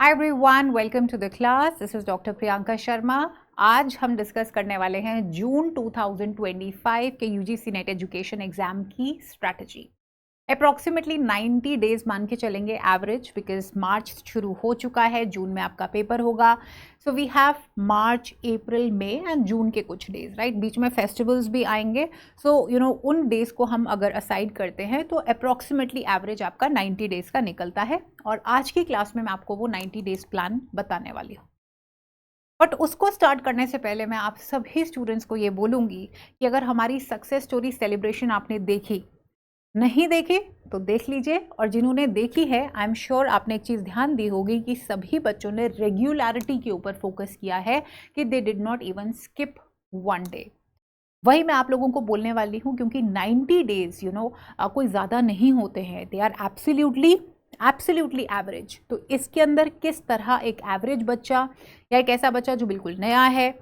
Hi everyone, welcome to the class. This is doctor Priyanka Sharma. आज हम discuss करने वाले हैं जून 2025 के यूजीसी नेट एजुकेशन एग्जाम की स्ट्रैटेजी। अप्रॉक्सीमेटली 90 डेज मान के चलेंगे एवरेज, बिकॉज मार्च शुरू हो चुका है, जून में आपका पेपर होगा। So we have March, April, May and June के कुछ डेज, राइट। बीच में फेस्टिवल्स भी आएंगे। सो उन डेज को हम अगर असाइड करते हैं तो अप्रॉक्सीमेटली एवरेज आपका 90 डेज का निकलता है। और आज की क्लास में मैं आपको वो 90 डेज प्लान बताने वाली हूँ। बट उसको स्टार्ट करने से पहले मैं आप सभी स्टूडेंट्स को ये बोलूँगी कि अगर हमारी सक्सेस स्टोरी सेलिब्रेशन आपने देखी, नहीं देखी तो देख लीजिए। और जिन्होंने देखी है, आई एम श्योर आपने एक चीज़ ध्यान दी होगी कि सभी बच्चों ने रेगुलरिटी के ऊपर फोकस किया है कि they did not even skip one day. वही मैं आप लोगों को बोलने वाली हूँ, क्योंकि 90 डेज कोई ज़्यादा नहीं होते हैं। They are absolutely average. तो इसके अंदर किस तरह एक एवरेज बच्चा या एक ऐसा बच्चा जो बिल्कुल नया है,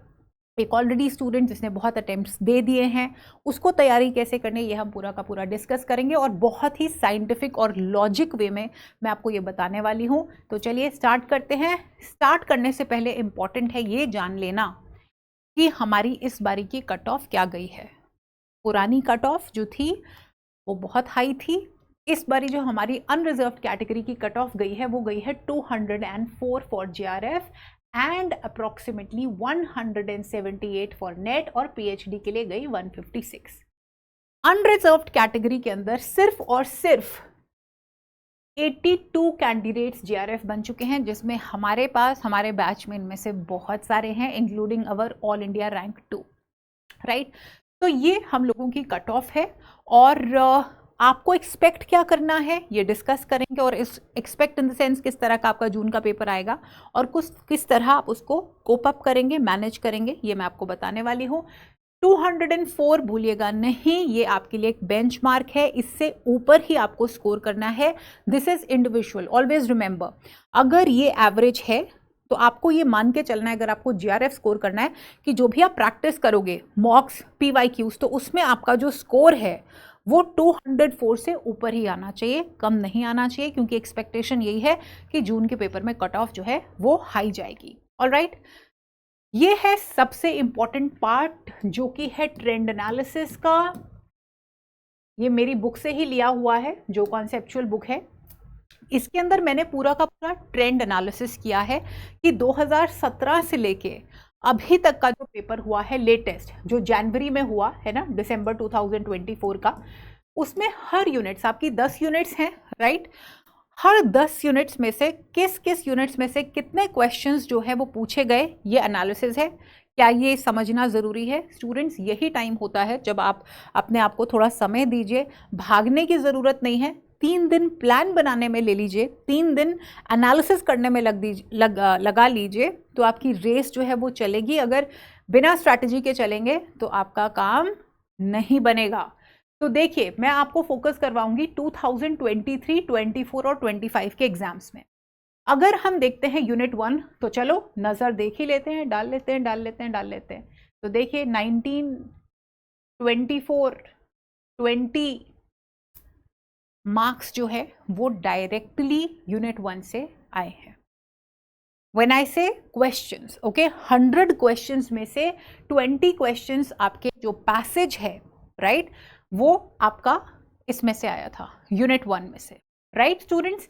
एक ऑलरेडी स्टूडेंट जिसने बहुत अटेम्प्ट्स दे दिए हैं, उसको तैयारी कैसे करनी, ये हम पूरा का पूरा डिस्कस करेंगे। और बहुत ही साइंटिफिक और लॉजिक वे में मैं आपको ये बताने वाली हूँ। तो चलिए स्टार्ट करते हैं। स्टार्ट करने से पहले इम्पॉर्टेंट है ये जान लेना कि हमारी इस बारी की कट ऑफ क्या गई है। पुरानी कट ऑफ जो थी वो बहुत हाई थी। इस बारी जो हमारी अनरिजर्व्ड कैटेगरी की कट ऑफ गई है वो गई है 204 for JRF and approximately 178 for net, और पीएचडी के लिए गई 156। अनरिजर्व्ड कैटेगरी के अंदर सिर्फ और सिर्फ 82 कैंडिडेट्स जेआरएफ बन चुके हैं, जिसमें हमारे पास हमारे बैच में इनमें से बहुत सारे हैं, इंक्लूडिंग अवर ऑल इंडिया रैंक 2, राइट। तो ये हम लोगों की कट ऑफ है। और आपको एक्सपेक्ट क्या करना है ये डिस्कस करेंगे। और इस एक्सपेक्ट इन द सेंस किस तरह का आपका जून का पेपर आएगा और किस तरह आप उसको कोप अप करेंगे, मैनेज करेंगे, ये मैं आपको बताने वाली हूँ। 204 भूलिएगा नहीं, ये आपके लिए एक बेंचमार्क है। इससे ऊपर ही आपको स्कोर करना है। This is individual, always remember. अगर ये एवरेज है तो आपको ये मान के चलना है, अगर आपको जीआरएफ स्कोर करना है, कि जो भी आप प्रैक्टिस करोगे मॉक्स, पीवाईक्यूज, तो उसमें आपका जो स्कोर है वो 204 से ऊपर ही आना चाहिए, कम नहीं आना चाहिए, क्योंकि एक्सपेक्टेशन यही है कि जून के पेपर में कट ऑफ जो है वो हाई जाएगी। ऑलराइट, ये है सबसे इंपॉर्टेंट पार्ट जो कि है ट्रेंड एनालिसिस का। ये मेरी बुक से ही लिया हुआ है, जो कॉन्सेप्चुअल बुक है। इसके अंदर मैंने पूरा का पूरा ट्रेंड एनालिसिस किया है कि 2017 से लेके अभी तक का जो पेपर हुआ है, लेटेस्ट जो जनवरी में हुआ है ना, दिसंबर 2024 का, उसमें हर यूनिट्स, आपकी 10 यूनिट्स हैं, राइट। हर 10 यूनिट्स में से किस किस यूनिट्स में से कितने क्वेश्चंस जो है वो पूछे गए, ये एनालिसिस है। क्या ये समझना ज़रूरी है स्टूडेंट्स? यही टाइम होता है जब आप अपने आप को थोड़ा समय दीजिए। भागने की ज़रूरत नहीं है। 3 दिन प्लान बनाने में ले लीजिए, 3 दिन एनालिसिस करने में लगा लीजिए, तो आपकी रेस जो है वो चलेगी। अगर बिना स्ट्रैटेजी के चलेंगे तो आपका काम नहीं बनेगा। तो देखिए, मैं आपको फोकस करवाऊंगी 2023, 24 और 25 के एग्जाम्स में। अगर हम देखते हैं यूनिट 1, तो चलो नज़र देख ही लेते हैं, डाल लेते हैं। तो देखिए 19, 24, 20 मार्क्स जो है वो डायरेक्टली यूनिट 1 से आए हैं। व्हेन आई से क्वेश्चंस, ओके, 100 क्वेश्चंस में से 20 क्वेश्चंस आपके जो पैसेज है, राइट, वो आपका इसमें से आया था, यूनिट 1 में से, राइट स्टूडेंट्स।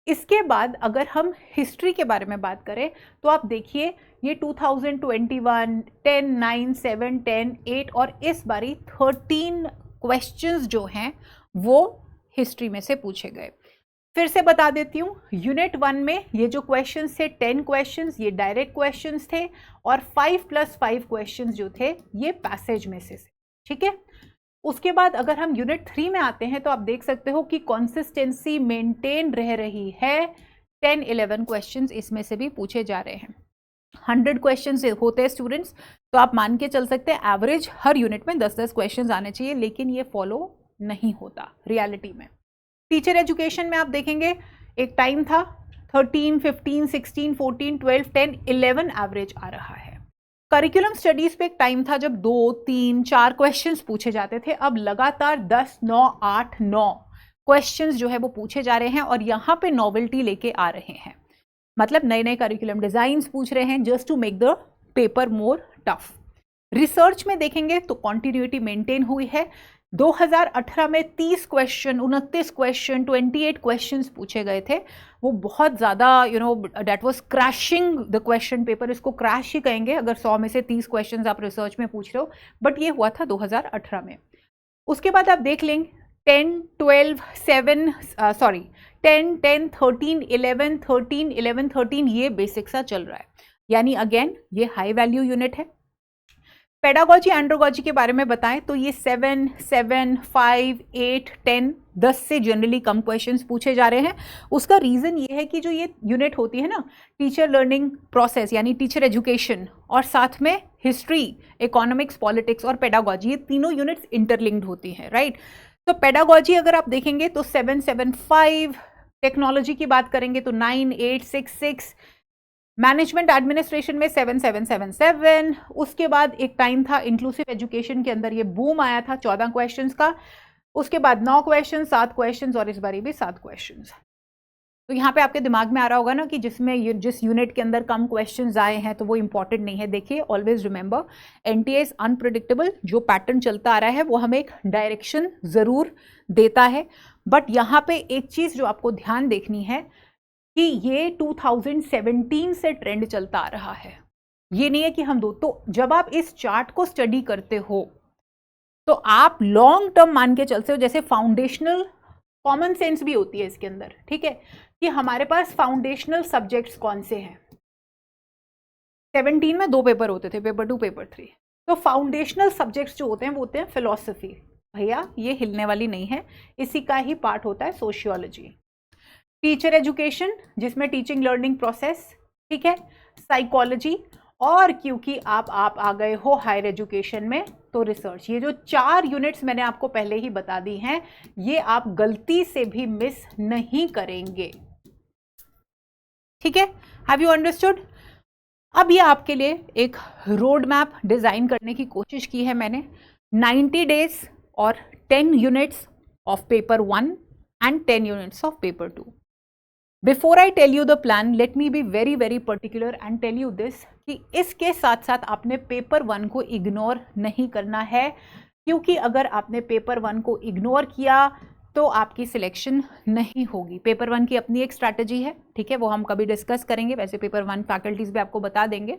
इसके बाद अगर हम हिस्ट्री के बारे में बात करें तो आप देखिए ये 2021, 10, 9, 7, 10, 8 और इस बारी 13 क्वेश्चंस जो हैं वो हिस्ट्री में से पूछे गए। फिर से बता देती हूँ, यूनिट 1 में ये जो क्वेश्चंस थे, 10 क्वेश्चंस ये डायरेक्ट क्वेश्चंस थे, और 5+5 क्वेश्चंस जो थे ये पैसेज में से, ठीक है। उसके बाद अगर हम यूनिट 3 में आते हैं तो आप देख सकते हो कि कंसिस्टेंसी मेंटेन रह रही है। 10-11 क्वेश्चंस इसमें से भी पूछे जा रहे हैं। 100 क्वेश्चंस होते हैं स्टूडेंट्स, तो आप मान के चल सकते हैं एवरेज हर यूनिट में 10-10 क्वेश्चंस आने चाहिए, लेकिन ये फॉलो नहीं होता रियलिटी में। टीचर एजुकेशन में आप देखेंगे एक टाइम था 13, 15, 16, 14, 12, 10, 11 एवरेज आ रहा है। करिकुलम स्टडीज पे एक टाइम था जब 2, 3, 4 क्वेश्चंस पूछे जाते थे। अब लगातार 10, 9, 8, 9 क्वेश्चंस जो है वो पूछे जा रहे हैं, और यहाँ पे नॉवेल्टी लेके आ रहे हैं। मतलब नए नए करिकुलम डिजाइन्स पूछ रहे हैं just to make the paper more tough. Research में देखेंगे तो कॉन्टिन्यूटी मेंटेन हुई है। 2018 में 30 क्वेश्चन, 29 क्वेश्चन, 28 क्वेश्चंस पूछे गए थे। वो बहुत ज़्यादा that was crashing the question paper. इसको क्रैश ही कहेंगे अगर 100 में से 30 क्वेश्चंस आप रिसर्च में पूछ रहे हो, बट ये हुआ था 2018 में। उसके बाद आप देख लेंगे 10, 12, 7 10, 10, 13, 11, 13, 11, 13 ये बेसिक सा चल रहा है, यानी अगेन ये हाई वैल्यू यूनिट है। पेडागोजी एंड्रोगोजी के बारे में बताएं तो ये 7, 7, 5, 8, 10, 10 से जनरली कम क्वेश्चंस पूछे जा रहे हैं। उसका रीज़न ये है कि जो ये यूनिट होती है ना, टीचर लर्निंग प्रोसेस यानी टीचर एजुकेशन, और साथ में हिस्ट्री, इकोनॉमिक्स, पॉलिटिक्स और पेडागोजी, ये तीनों यूनिट्स इंटरलिंक्ड होती हैं, राइट। तो पेडागोजी अगर आप देखेंगे तो 7, 7, 5, टेक्नोलॉजी की बात करेंगे तो 9, 8, 6, 6, मैनेजमेंट एडमिनिस्ट्रेशन में 7, 7, 7, 7। उसके बाद एक टाइम था इंक्लूसिव एजुकेशन के अंदर ये बूम आया था 14 क्वेश्चंस का। उसके बाद 9 क्वेश्चन, 7 क्वेश्चंस और इस बारी भी 7 क्वेश्चंस। तो यहाँ पे आपके दिमाग में आ रहा होगा ना कि जिस यूनिट के अंदर कम क्वेश्चंस आए हैं तो वो इंपॉर्टेंट नहीं है। देखिए, always remember NTA is unpredictable. जो पैटर्न चलता आ रहा है वो हमें एक डायरेक्शन जरूर देता है, बट यहाँ पे एक चीज जो आपको ध्यान देखनी है कि ये 2017 से ट्रेंड चलता आ रहा है, ये नहीं है कि हम तो जब आप इस चार्ट को स्टडी करते हो तो आप लॉन्ग टर्म मान के चलते हो। जैसे फाउंडेशनल कॉमन सेंस भी होती है इसके अंदर, ठीक है, कि हमारे पास फाउंडेशनल सब्जेक्ट्स कौन से हैं। 17 में 2 पेपर होते थे, पेपर 2, पेपर 3। तो फाउंडेशनल सब्जेक्ट्स जो होते हैं वो होते हैं फिलॉसफी, भैया ये हिलने वाली नहीं है, इसी का ही पार्ट होता है सोशियोलॉजी। टीचर एजुकेशन जिसमें टीचिंग लर्निंग प्रोसेस, ठीक है, साइकोलॉजी, और क्योंकि आप आ गए हो हायर एजुकेशन में तो रिसर्च। ये जो 4 यूनिट्स मैंने आपको पहले ही बता दी हैं, ये आप गलती से भी मिस नहीं करेंगे, ठीक है। Have you understood? अब ये आपके लिए एक रोड मैप डिजाइन करने की कोशिश की है मैंने। 90 डेज और 10 units of paper 1 and 10 units of paper 2। Before I tell you the plan, let me be very very particular and tell you this कि इसके साथ साथ आपने पेपर 1 को इग्नोर नहीं करना है, क्योंकि अगर आपने पेपर 1 को इग्नोर किया तो आपकी सिलेक्शन नहीं होगी। पेपर 1 की अपनी एक स्ट्रैटेजी है, ठीक है, वो हम कभी डिस्कस करेंगे। वैसे पेपर 1 फैकल्टीज भी आपको बता देंगे,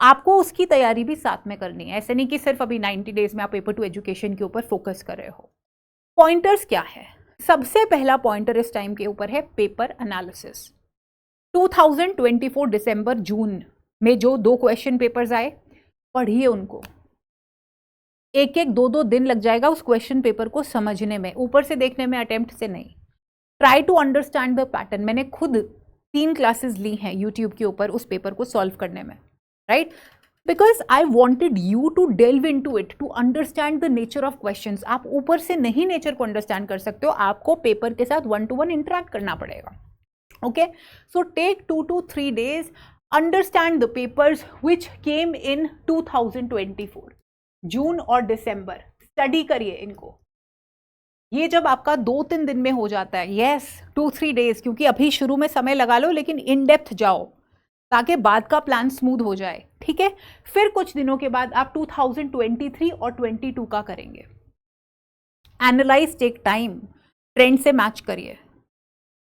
आपको उसकी तैयारी भी साथ में करनी है। ऐसे नहीं कि सिर्फ अभी 90 डेज में आप पेपर 2 एजुकेशन के ऊपर फोकस कर रहे हो। पॉइंटर्स क्या है? सबसे पहला पॉइंटर इस टाइम के ऊपर है पेपर एनालिसिस। 2024 दिसंबर जून में जो 2 क्वेश्चन पेपर्स आए, पढ़िए उनको। 1-1, 2-2 दिन लग जाएगा उस क्वेश्चन पेपर को समझने में, ऊपर से देखने में, अटेम्प्ट से नहीं। Try to understand the pattern. मैंने खुद 3 क्लासेस ली हैं यूट्यूब के ऊपर उस पेपर को सॉल्व करने में, right, because I wanted you to delve into it, to understand the nature of questions. आप ऊपर से नहीं नेचर को अंडरस्टैंड कर सकते हो, आपको पेपर के साथ 1-to-1 इंटरेक्ट करना पड़ेगा। Okay, so take 2 to 3 days, understand the papers which came in 2024, जून और दिसंबर। स्टडी करिए इनको। ये जब आपका 2-3 दिन में हो जाता है, यस 2-3 days, क्योंकि अभी शुरू में समय लगा लो, लेकिन इन डेप्थ जाओ ताकि बाद का प्लान स्मूथ हो जाए, ठीक है। फिर कुछ दिनों के बाद आप 2023 और 22 का करेंगे। एनालाइज, टेक टाइम, ट्रेंड से मैच करिए।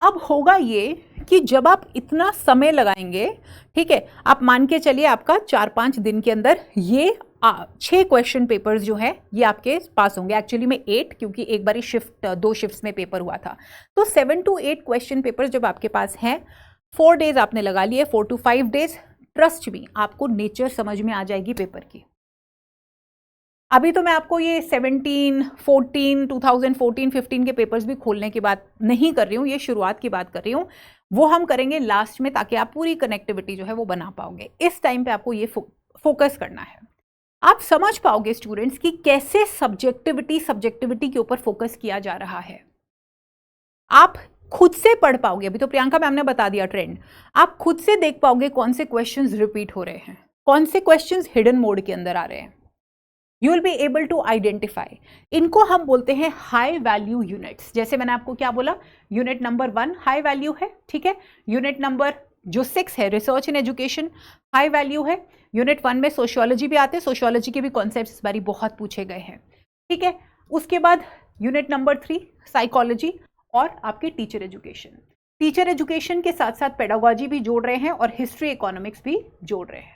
अब होगा ये कि जब आप इतना समय लगाएंगे, ठीक है, आप मान के चलिए आपका 4-5 दिन के अंदर ये 6 क्वेश्चन पेपर्स जो है ये आपके पास होंगे। एक्चुअली में 8, क्योंकि एक बारी 2 शिफ्ट्स में पेपर हुआ था। तो 7 to 8 क्वेश्चन पेपर्स जब आपके पास हैं, 4 डेज आपने लगा लिए, 4 to 5 डेज। ट्रस्ट मी, आपको नेचर समझ में आ जाएगी पेपर की। अभी तो मैं आपको ये 17, 14, 2014, 15 के पेपर्स भी खोलने की बात नहीं कर रही हूँ, ये शुरुआत की बात कर रही हूँ। वो हम करेंगे लास्ट में, ताकि आप पूरी कनेक्टिविटी जो है वो बना पाओगे। इस टाइम पे आपको ये फोकस करना है। आप समझ पाओगे स्टूडेंट्स कि कैसे सब्जेक्टिविटी के ऊपर फोकस किया जा रहा है। आप खुद से पढ़ पाओगे। अभी तो प्रियंका मैम ने बता दिया ट्रेंड। आप खुद से देख पाओगे कौन से क्वेश्चंस रिपीट हो रहे हैं, कौन से क्वेश्चंस हिडन मोड के अंदर आ रहे हैं। You will be able to identify. इनको हम बोलते हैं हाई वैल्यू यूनिट्स। जैसे मैंने आपको क्या बोला, यूनिट नंबर 1 हाई वैल्यू है, ठीक है, यूनिट नंबर जो 6 है research in education, high value है। यूनिट 1 में सोशियोलॉजी भी आते हैं, सोशियोलॉजी के भी कॉन्सेप्ट्स इस बारी बहुत पूछे गए हैं, ठीक है। उसके बाद यूनिट नंबर 3 साइकोलॉजी और आपके टीचर एजुकेशन। टीचर एजुकेशन के साथ साथ पेडागोजी भी जोड़ रहे हैं और हिस्ट्री इकोनॉमिक्स भी जोड़ रहे हैं।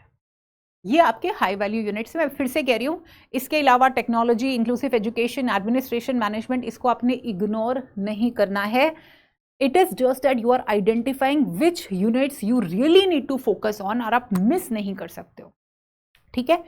ये आपके हाई वैल्यू यूनिट्स में। मैं फिर से कह रही हूँ, इसके अलावा technology, inclusive education, administration, management, इसको आपने इग्नोर नहीं करना है। It is just that you are identifying which units you really need to focus on, और आप मिस नहीं कर सकते हो, ठीक है।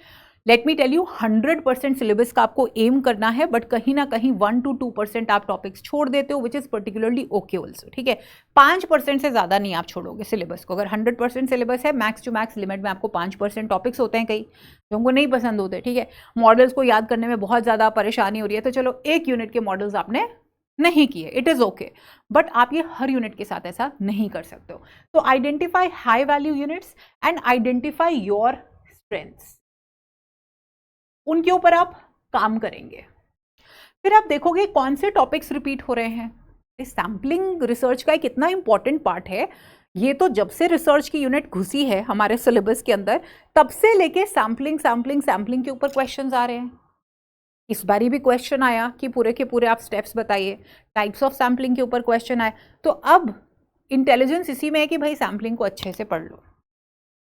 Let me tell you, 100% syllabus का आपको एम करना है, बट कहीं ना कहीं 1 to 2% आप टॉपिक्स छोड़ देते हो, which is particularly okay also, ठीक है। 5% से ज्यादा नहीं आप छोड़ोगे सिलेबस को। अगर 100% सिलेबस है, मैक्स टू मैक्स लिमिट में आपको 5% टॉपिक्स होते हैं कई जो हमको नहीं पसंद होते, ठीक है। मॉडल्स को याद करने में बहुत ज्यादा परेशानी हो रही है, तो चलो एक यूनिट के मॉडल्स आपने नहीं किए, इट इज ओके, बट आप ये हर यूनिट के साथ ऐसा नहीं कर सकते हो। तो identify high value units and identify your strengths, उनके ऊपर आप काम करेंगे। फिर आप देखोगे कौन से टॉपिक्स रिपीट हो रहे हैं। सैम्पलिंग रिसर्च का एक इतना इंपॉर्टेंट पार्ट है, ये तो जब से रिसर्च की यूनिट घुसी है हमारे सिलेबस के अंदर, तब से लेके सैम्पलिंग सैम्पलिंग सैम्पलिंग के ऊपर क्वेश्चंस आ रहे हैं। इस बारी भी क्वेश्चन आया कि पूरे के पूरे आप स्टेप्स बताइए, टाइप्स ऑफ सैम्पलिंग के ऊपर क्वेश्चन आए। तो अब इंटेलिजेंस इसी में है कि भाई सैम्पलिंग को अच्छे से पढ़ लो।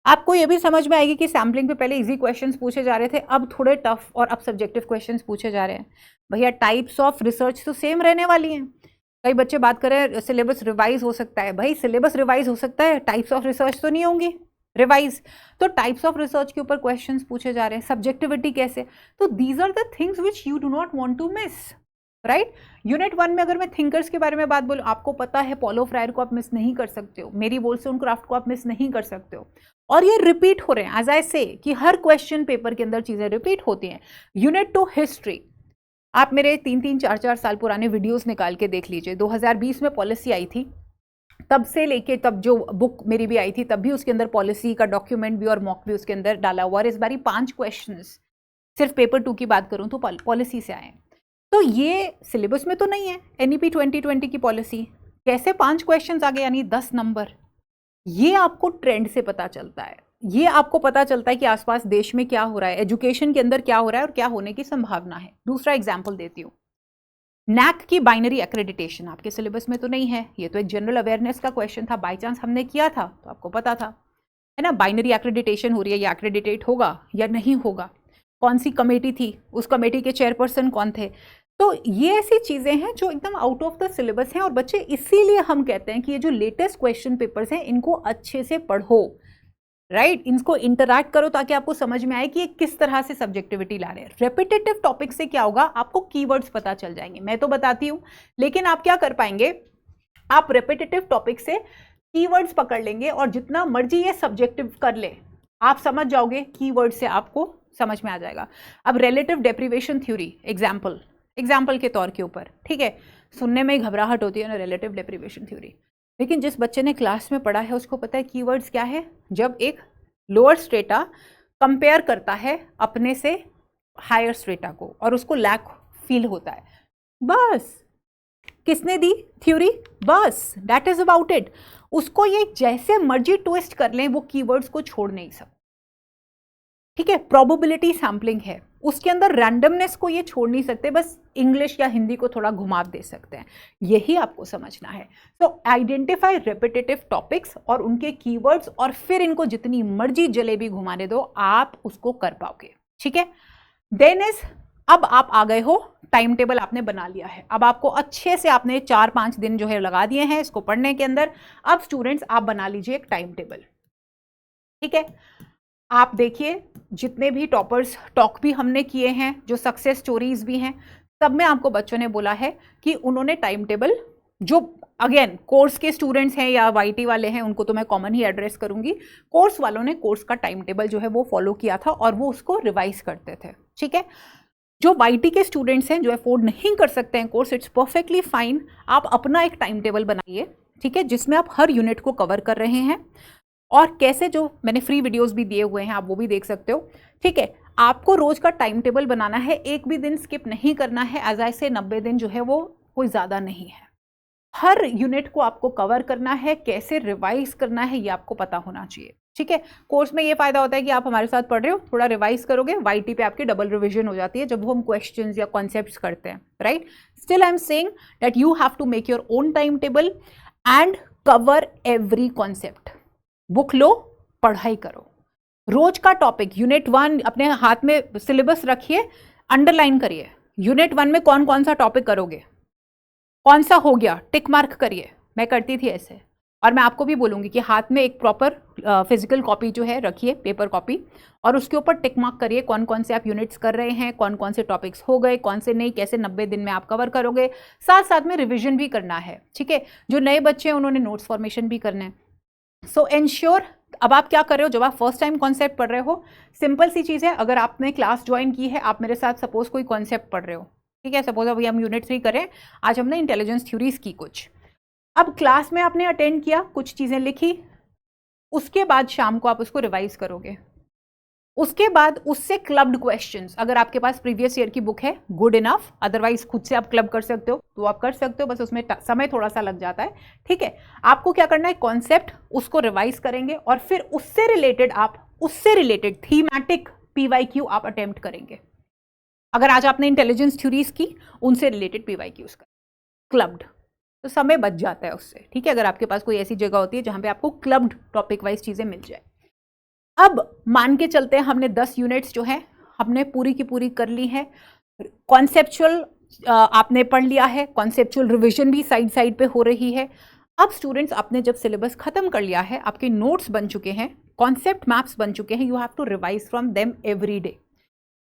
आपको ये भी समझ में आएगी कि सैम्पलिंग पे पहले इजी क्वेश्चंस पूछे जा रहे थे, अब थोड़े टफ और अब सब्जेक्टिव क्वेश्चंस पूछे जा रहे हैं। भैया टाइप्स ऑफ रिसर्च तो सेम रहने वाली हैं। कई बच्चे बात करें सिलेबस रिवाइज हो सकता है, भाई सिलेबस रिवाइज हो सकता है, टाइप्स ऑफ रिसर्च तो नहीं होंगी रिवाइज। तो टाइप्स ऑफ रिसर्च के ऊपर क्वेश्चंस पूछे जा रहे हैं, सब्जेक्टिविटी कैसे। तो these are the things which you do not want to miss, right. Unit 1 में अगर मैं थिंकर्स के बारे में बात बोलूं, आपको पता है पॉलो फ्रायर को आप मिस नहीं कर सकते हो, मेरी वोल्सोनक्राफ्ट को आप मिस नहीं कर सकते हो, और ये रिपीट हो रहे हैं। एज आई से कि हर क्वेश्चन पेपर के अंदर चीजें रिपीट होती हैं। यूनिट 2 हिस्ट्री, आप मेरे 3-3, 4-4 साल पुराने वीडियोस निकाल के देख लीजिए। 2020 में पॉलिसी आई थी, तब से लेके तब जो बुक मेरी भी आई थी, तब भी उसके अंदर पॉलिसी का डॉक्यूमेंट भी और मॉक भी उसके अंदर डाला हुआ। और इस बारी 5 क्वेश्चंस सिर्फ पेपर 2 की बात करूं तो पॉलिसी से आए। तो ये सिलेबस में तो नहीं है NEP 2020 की पॉलिसी, कैसे 5 क्वेश्चंस आ गए, यानी 10 नंबर। ये आपको ट्रेंड से पता चलता है, ये आपको पता चलता है कि आसपास देश में क्या हो रहा है, एजुकेशन के अंदर क्या हो रहा है और क्या होने की संभावना है। दूसरा एग्जाम्पल देती हूँ, NAC की बाइनरी एक्रेडिटेशन आपके सिलेबस में तो नहीं है, ये तो एक जनरल अवेयरनेस का क्वेश्चन था, बाई चांस हमने किया था तो आपको पता था, है ना। बाइनरी एक्रेडिटेशन हो रही है, या एक्रेडिटेट होगा या नहीं होगा, कौन सी कमेटी थी, उस कमेटी के चेयरपर्सन कौन थे। तो ये ऐसी चीजें हैं जो एकदम आउट ऑफ द सिलेबस हैं, और बच्चे इसीलिए हम कहते हैं कि ये जो लेटेस्ट क्वेश्चन पेपर्स हैं इनको अच्छे से पढ़ो, राइट। इनको इंटरैक्ट करो ताकि आपको समझ में आए कि ये किस तरह से सब्जेक्टिविटी ला रहे हैं। रेपिटेटिव टॉपिक से क्या होगा, आपको कीवर्ड्स पता चल जाएंगे, मैं तो बताती हूँ, लेकिन आप क्या कर पाएंगे, आप रेपिटेटिव टॉपिक से कीवर्ड्स पकड़ लेंगे और जितना मर्जी ये सब्जेक्टिव कर ले, आप समझ जाओगे, कीवर्ड से आपको समझ में आ जाएगा। अब रिलेटिव डेप्रिवेशन थ्योरी एग्जाम्पल के तौर के ऊपर, ठीक है, सुनने में घबराहट होती है ना रिलेटिव डेप्रिवेशन थ्योरी, लेकिन जिस बच्चे ने क्लास में पढ़ा है उसको पता है कीवर्ड्स क्या है। जब एक लोअर स्ट्रेटा कंपेयर करता है अपने से हायर स्ट्रेटा को और उसको लैक फील होता है, बस किसने दी थ्योरी, बस दैट इज अबाउट इट। उसको ये जैसे मर्जी ट्विस्ट कर लें, वो कीवर्ड्स को छोड़ नहीं सकते, ठीक है। प्रोबेबिलिटी सैम्पलिंग है, उसके अंदर रैंडमनेस को ये छोड़ नहीं सकते, बस इंग्लिश या हिंदी को थोड़ा घुमा दे सकते हैं, यही आपको समझना है। तो आइडेंटिफाई रेपिटेटिव टॉपिक्स और उनके कीवर्ड्स, और फिर इनको जितनी मर्जी जलेबी घुमाने दो, आप उसको कर पाओगे, ठीक है। देन इज, अब आप आ गए हो, टाइम टेबल आपने बना लिया है, अब आपको अच्छे से आपने 4-5 दिन जो है लगा दिए हैं इसको पढ़ने के अंदर। अब स्टूडेंट्स आप बना लीजिए एक टाइम टेबल, ठीक है। आप देखिए जितने भी टॉपर्स टॉक भी हमने किए हैं, जो सक्सेस स्टोरीज भी हैं, सब में आपको बच्चों ने बोला है कि उन्होंने टाइम टेबल, जो अगेन कोर्स के स्टूडेंट्स हैं या YT वाले हैं उनको तो मैं कॉमन ही एड्रेस करूंगी, कोर्स वालों ने कोर्स का टाइम टेबल जो है वो फॉलो किया था और वो उसको रिवाइज करते थे, ठीक है। जो YT के स्टूडेंट्स हैं, जो अफोर्ड नहीं कर सकते हैं कोर्स, इट्स परफेक्टली फाइन, आप अपना एक टाइम टेबल बनाइए, ठीक है, जिसमें आप हर यूनिट को कवर कर रहे हैं, और कैसे, जो मैंने फ्री वीडियोस भी दिए हुए हैं आप वो भी देख सकते हो, ठीक है। आपको रोज का टाइम टेबल बनाना है, एक भी दिन स्किप नहीं करना है। एज आई से 90 दिन जो है वो कोई ज़्यादा नहीं है, हर यूनिट को आपको कवर करना है, कैसे रिवाइज करना है ये आपको पता होना चाहिए, ठीक है। कोर्स में ये फायदा होता है कि आप हमारे साथ पढ़ रहे हो, थोड़ा रिवाइज करोगे, वाईटी पे आपकी डबल रिवीजन हो जाती है जब हम क्वेश्चंस या कॉन्सेप्ट्स करते हैं, right. Still I am saying that you have to make your own time table and cover every concept. Book लो, पढ़ाई करो, रोज का टॉपिक, यूनिट 1 अपने हाथ में सिलेबस रखिए, अंडरलाइन करिए, यूनिट 1 में कौन कौन सा टॉपिक करोगे, कौन सा हो गया, टिक मार्क करिए। मैं करती थी ऐसे, और मैं आपको भी बोलूंगी कि हाथ में एक प्रॉपर फिजिकल कॉपी जो है रखिए, पेपर कॉपी, और उसके ऊपर टिक मार्क करिए कौन कौन से आप यूनिट्स कर रहे हैं, कौन कौन से टॉपिक्स हो गए, कौन से नहीं, कैसे 90 दिन में आप कवर करोगे। साथ साथ में रिविजन भी करना है, ठीक है। जो नए बच्चे हैं उन्होंने नोट्स फॉर्मेशन भी करना है। सो एंश्योर, अब आप क्या कर रहे हो जब आप फर्स्ट टाइम कॉन्सेप्ट पढ़ रहे हो, सिंपल सी चीज़ है, अगर आपने क्लास ज्वाइन की है, आप मेरे साथ सपोज कोई कॉन्सेप्ट पढ़ रहे हो, ठीक है, सपोज अभी हम यूनिट 3 करें, आज हमने इंटेलिजेंस थ्योरीज की कुछ, अब क्लास में आपने अटेंड किया, कुछ चीज़ें लिखी, उसके बाद शाम को आप उसको रिवाइज करोगे, उसके बाद उससे क्लब्ड क्वेश्चंस, अगर आपके पास प्रीवियस ईयर की बुक है गुड इनफ, अदरवाइज खुद से आप क्लब कर सकते हो तो आप कर सकते हो, बस उसमें समय थोड़ा सा लग जाता है, ठीक है। आपको क्या करना है, कॉन्सेप्ट उसको रिवाइज करेंगे और फिर उससे रिलेटेड थीमेटिक पीवाईक्यू आप अटेम्प्ट करेंगे। अगर आज आपने इंटेलिजेंस थ्योरीज की, उनसे रिलेटेड पीवाईक्यूज का क्लब्ड, तो समय बच जाता है उससे, ठीक है। अगर आपके पास कोई ऐसी जगह होती है जहां पे आपको क्लब्ड टॉपिक वाइज चीजें मिल जाए। अब मान के चलते हैं हमने 10 यूनिट्स जो है हमने पूरी की पूरी कर ली है, कॉन्सेप्चुअल आपने पढ़ लिया है, कॉन्सेप्चुअल रिवीजन भी साइड साइड पे हो रही है। अब स्टूडेंट्स, आपने जब सिलेबस खत्म कर लिया है, आपके नोट्स बन चुके हैं, कॉन्सेप्ट मैप्स बन चुके हैं, you have to revise from them every day.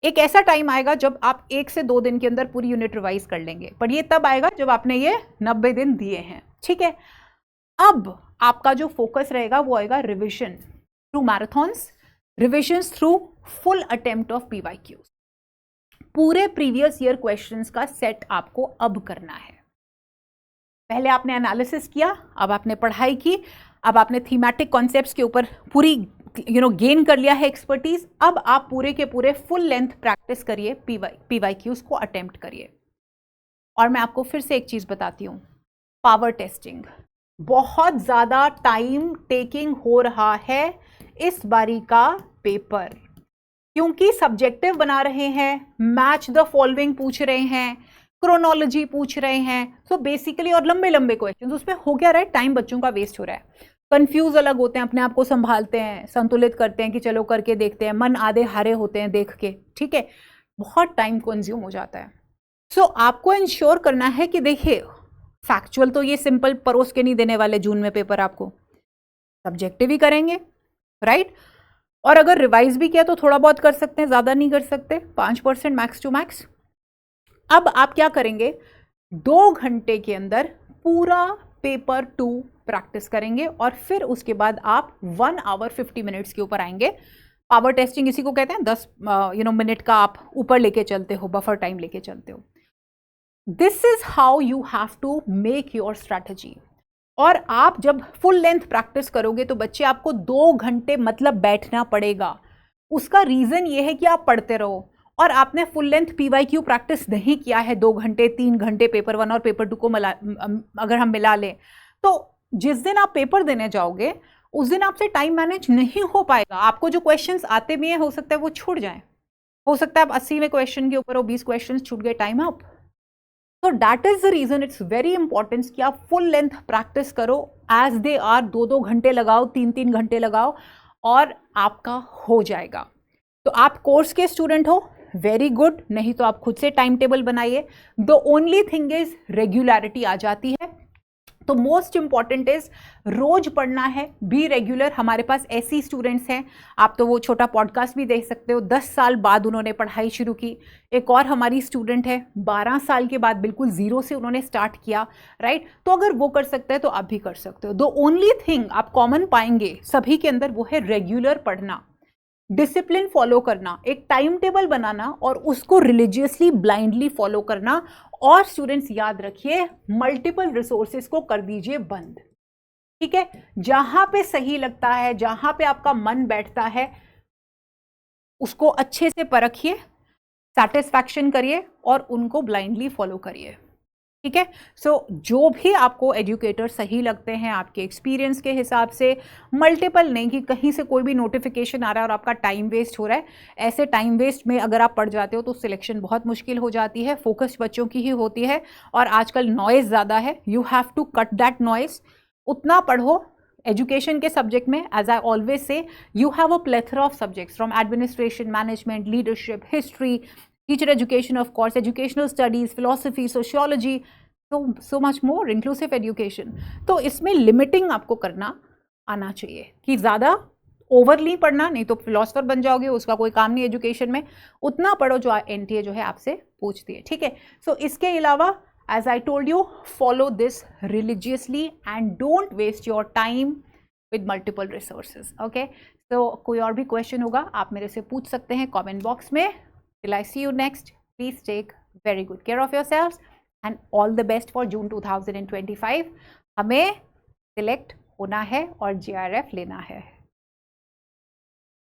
एक ऐसा टाइम आएगा जब आप 1 से 2 दिन के अंदर पूरी यूनिट रिवाइज कर लेंगे, पर ये तब आएगा जब आपने ये 90 दिन दिए हैं, ठीक है। अब आपका जो फोकस रहेगा वो आएगा revision through marathons, revisions through full attempt of PYQs. पूरे प्रीवियस ईयर क्वेश्चंस का सेट आपको अब करना है। पहले आपने एनालिसिस किया, अब आपने पढ़ाई की, अब आपने थीमेटिक कॉन्सेप्ट्स के ऊपर पूरी गेन कर लिया है एक्सपर्टीज। अब आप पूरे के पूरे फुल लेंथ प्रैक्टिस करिए, पीवाईक्यूज को अटेम्प्ट करिए। और मैं आपको फिर से एक चीज बताती हूँ, पावर टेस्टिंग बहुत ज्यादा टाइम टेकिंग हो रहा है इस बारी का पेपर, क्योंकि सब्जेक्टिव बना रहे हैं, मैच द फॉलोइंग पूछ रहे हैं, क्रोनोलॉजी पूछ रहे हैं, सो बेसिकली, और लंबे लंबे क्वेश्चन, उसमें हो क्या रहा है, टाइम बच्चों का वेस्ट हो रहा है। कंफ्यूज अलग होते हैं, अपने आप को संभालते हैं, संतुलित करते हैं कि चलो करके देखते हैं, मन आधे हारे होते हैं देख के, ठीक है, बहुत टाइम कंज्यूम हो जाता है। सो आपको इंश्योर करना है कि देखिए, फैक्चुअल तो ये सिंपल परोस के नहीं देने वाले जून में पेपर, आपको सब्जेक्टिव ही करेंगे, राइट। और अगर रिवाइज भी किया तो थोड़ा बहुत कर सकते हैं, ज्यादा नहीं कर सकते, 5% मैक्स टू मैक्स। अब आप क्या करेंगे, 2 घंटे के अंदर पूरा पेपर 2 प्रैक्टिस करेंगे, और फिर उसके बाद आप 1 आवर 50 मिनट्स के ऊपर आएंगे। पावर टेस्टिंग इसी को कहते हैं, 10 मिनट का आप ऊपर लेके चलते हो, बफर टाइम लेके चलते हो। This is how you have to make your strategy. और आप जब फुल लेंथ प्रैक्टिस करोगे तो बच्चे, आपको 2 घंटे मतलब बैठना पड़ेगा। उसका रीजन ये है कि आप पढ़ते रहो, और आपने फुल लेंथ पीवाईक्यू प्रैक्टिस नहीं किया है 2 घंटे 3 घंटे पेपर 1 और पेपर 2 को अगर हम मिला लें, तो जिस दिन आप पेपर देने जाओगे उस दिन आपसे टाइम मैनेज नहीं हो पाएगा। आपको जो क्वेश्चंस आते भी हैं, हो सकता है वो छूट जाएं, हो सकता है आप 80वें क्वेश्चन के ऊपर वो 20 क्वेश्चन छूट गए, टाइम अप। तो that is the reason it's very important कि आप फुल लेंथ प्रैक्टिस करो एज दे आर, 2-2 घंटे लगाओ, 3-3 घंटे लगाओ, और आपका हो जाएगा। तो आप कोर्स के स्टूडेंट हो, वेरी गुड, नहीं तो आप खुद से टाइम टेबल बनाइए। The only thing is regularity आ जाती है। तो मोस्ट इंपॉर्टेंट इज रोज पढ़ना है, बी रेगुलर। हमारे पास ऐसी स्टूडेंट्स हैं, आप तो वो छोटा पॉडकास्ट भी देख सकते हो, 10 साल बाद उन्होंने पढ़ाई शुरू की। एक और हमारी स्टूडेंट है, 12 साल के बाद बिल्कुल जीरो से उन्होंने स्टार्ट किया, राइट। तो अगर वो कर सकते हैं तो आप भी कर सकते हो। द ओनली थिंग आप कॉमन पाएंगे सभी के अंदर, वो है रेगुलर पढ़ना, डिसिप्लिन फॉलो करना, एक टाइम टेबल बनाना और उसको रिलीजियसली ब्लाइंडली फॉलो करना। और स्टूडेंट्स याद रखिए, मल्टीपल रिसोर्सेज को कर दीजिए बंद, ठीक है। जहां पे सही लगता है, जहां पे आपका मन बैठता है, उसको अच्छे से परखिए, सेटिस्फैक्शन करिए और उनको ब्लाइंडली फॉलो करिए। ठीक है। सो जो भी आपको एजुकेटर सही लगते हैं आपके एक्सपीरियंस के हिसाब से, मल्टीपल नहीं कि कहीं से कोई भी नोटिफिकेशन आ रहा है और आपका टाइम वेस्ट हो रहा है, ऐसे टाइम वेस्ट में अगर आप पढ़ जाते हो तो सिलेक्शन बहुत मुश्किल हो जाती है। फोकस बच्चों की ही होती है और आजकल नॉइज ज़्यादा है, you have to cut that noise. उतना पढ़ो एजुकेशन के सब्जेक्ट में, as I always say, you have a plethora of subjects from administration, management, leadership, history, teacher education, of course educational studies, philosophy, sociology, so much more inclusive education। तो इसमें limiting आपको करना आना चाहिए कि ज़्यादा ओवरली पढ़ना, नहीं तो फिलोसफर बन जाओगे, उसका कोई काम नहीं एजुकेशन में। उतना पढ़ो जो एनटीए जो है आपसे पूछती है, ठीक है। सो इसके अलावा as I told you, follow this religiously and don't waste your time with multiple resources, okay। so कोई और भी क्वेश्चन होगा आप मेरे से पूछ सकते हैं कमेंट बॉक्स में। till I see you next, please take very good care of yourselves and all the best for June 2025। हमें सिलेक्ट होना है और JRF लेना है।